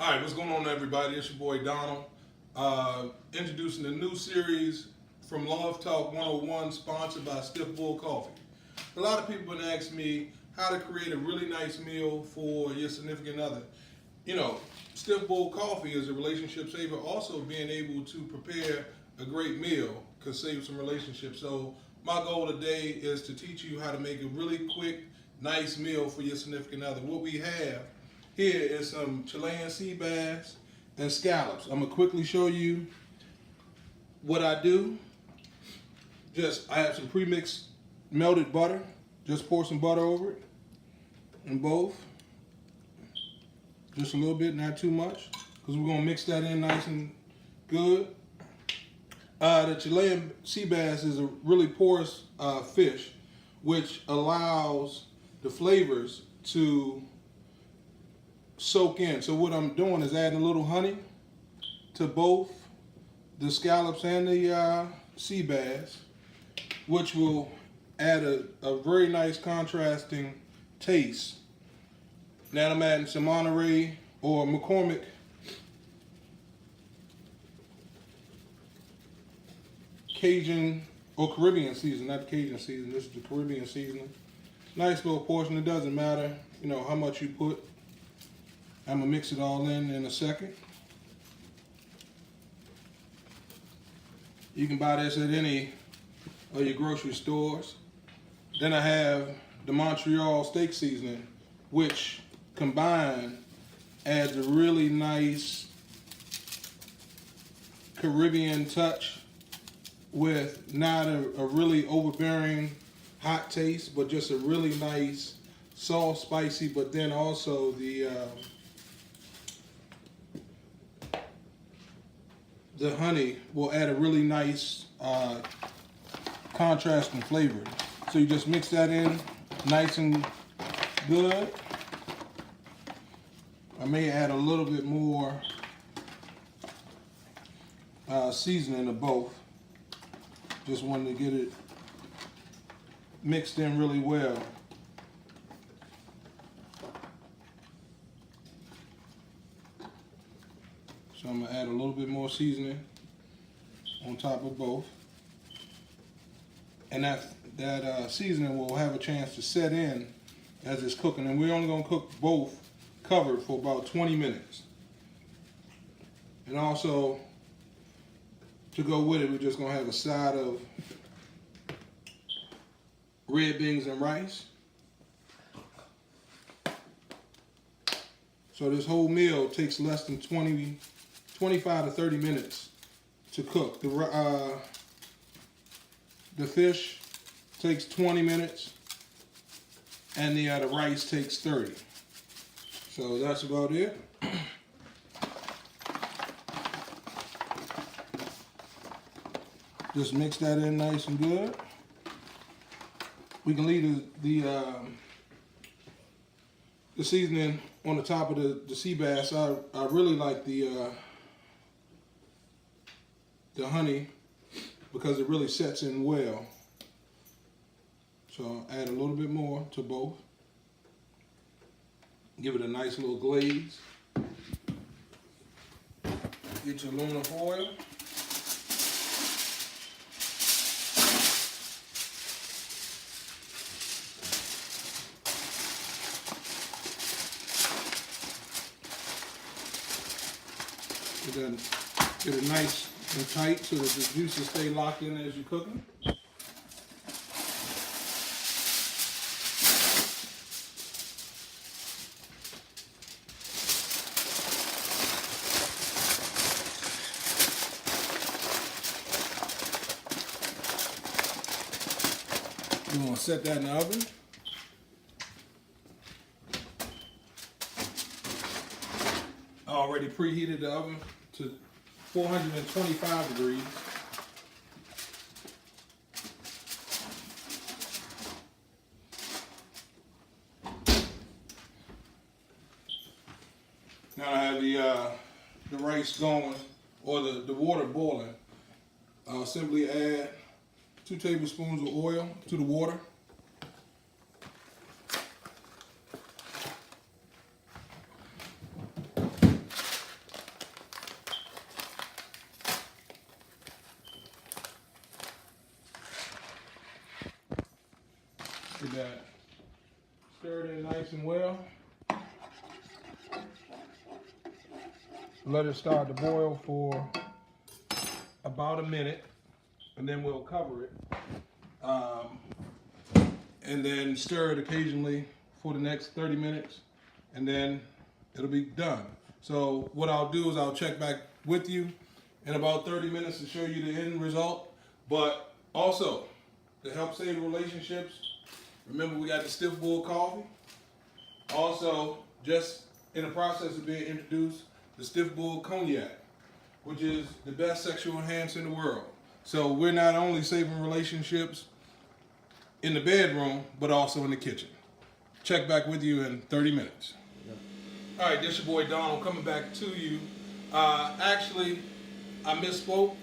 All right, what's going on, everybody? It's your boy Donald. Introducing a new series from Love Talk 101, sponsored by Stiff Bull Coffee. A lot of people have asked me how to create a really nice meal for your significant other. You know, Stiff Bull Coffee is a relationship saver. Also, being able to prepare a great meal could save some relationships. So, my goal today is to teach you how to make a really quick, nice meal for your significant other. What we have here is some Chilean sea bass and scallops. I'm gonna quickly show you what I do. I have some pre-mixed melted butter. Just pour some butter over it in both. Just a little bit, not too much, because we're gonna mix that in nice and good. The Chilean sea bass is a really porous fish, which allows the flavors to soak in. So what I'm doing is adding a little honey to both the scallops and the sea bass, which will add a very nice contrasting taste. Now I'm adding some Monterey or McCormick Cajun or Caribbean season, not Cajun season, this is the Caribbean seasoning. Nice little portion, it doesn't matter, you know, how much you put. I'm gonna mix it all in a second. You can buy this at any of your grocery stores. Then I have the Montreal steak seasoning, which combined adds a really nice Caribbean touch with not a really overbearing hot taste, but just a really nice soft, spicy, but then also the honey will add a really nice contrasting flavor. So you just mix that in nice and good. I may add a little bit more seasoning to both. Just wanted to get it mixed in really well. So I'm gonna add a little bit more seasoning on top of both. And that seasoning will have a chance to set in as it's cooking. And we're only gonna cook both covered for about 20 minutes. And also, to go with it, we're just gonna have a side of red beans and rice. So this whole meal takes less than 25 to 30 minutes to cook. The fish takes 20 minutes, and the rice takes 30. So that's about it. Just mix that in nice and good. We can leave the seasoning on the top of the sea bass. I really like the honey because it really sets in well. So I'll add a little bit more to both. Give it a nice little glaze. Get your aluminum foil. Get it nice and tight so that the juices stay locked in as you're cooking. We're going to set that in the oven. I already preheated the oven to 425 degrees. Now I have the rice going, or the water boiling. I'll simply add 2 tablespoons of oil to the water. that. Stir it in nice and well. Let it start to boil for about a minute, and then we'll cover it. And then stir it occasionally for the next 30 minutes, and then it'll be done. So what I'll do is I'll check back with you in about 30 minutes to show you the end result. But also, to help save relationships, remember we got the Stiff Bull coffee. Also, just in the process of being introduced, the Stiff Bull cognac, which is the best sexual enhancer in the world. So we're not only saving relationships in the bedroom, but also in the kitchen. Check back with you in 30 minutes. All right, this your boy Donald coming back to you. Actually, I misspoke.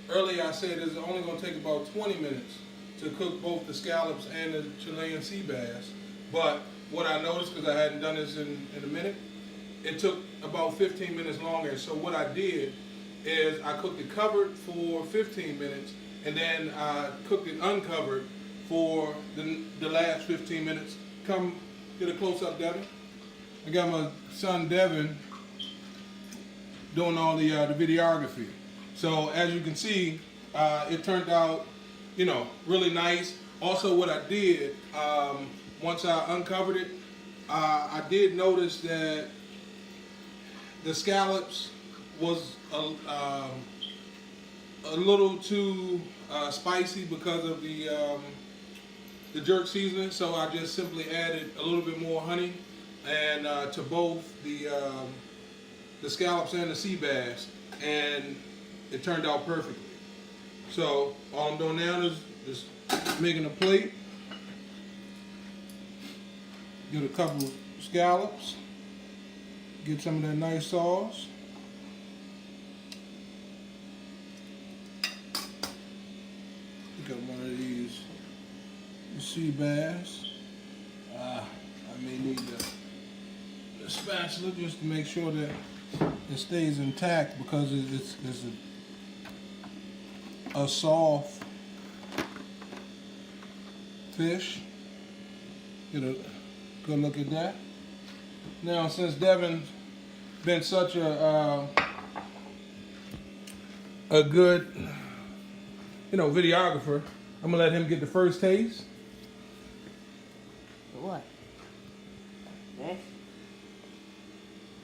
Earlier I said it's only going to take about 20 minutes to cook both the scallops and the Chilean sea bass. But what I noticed, because I hadn't done this in a minute, it took about 15 minutes longer. So what I did is I cooked it covered for 15 minutes, and then I cooked it uncovered for the last 15 minutes. Come get a close-up, Devin. I got my son Devin doing all the videography. So as you can see, it turned out, really nice. Also, what I did once I uncovered it, I did notice that the scallops was a little too spicy because of the jerk seasoning. So I just simply added a little bit more honey and to both the scallops and the sea bass, and it turned out perfectly. So all I'm doing now is just making a plate. Get a couple of scallops. Get some of that nice sauce. Pick up one of these sea bass. I may need the spatula just to make sure that it stays intact, because it's a soft fish. Get a good look at that. Now, since Devin's been such a good, videographer, I'm gonna let him get the first taste. For what? This?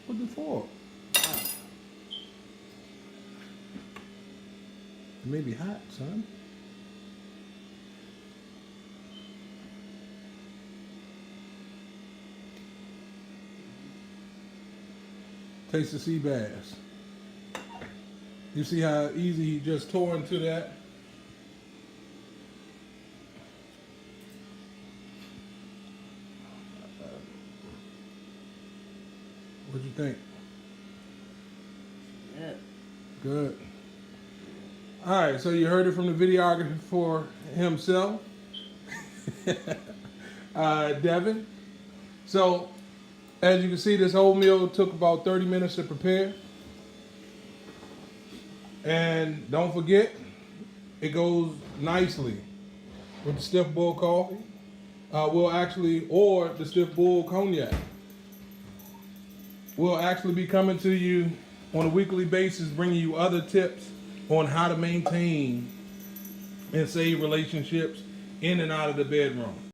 What the for? Oh. It may be hot, son. Taste the sea bass. You see how easy he just tore into that? What'd you think? Good. Good. All right, so you heard it from the videographer for himself, Devin. So, as you can see, this whole meal took about 30 minutes to prepare. And don't forget, it goes nicely with the Stiff Bull coffee. Or the Stiff Bull cognac. We'll actually be coming to you on a weekly basis, bringing you other tips on how to maintain and save relationships in and out of the bedroom.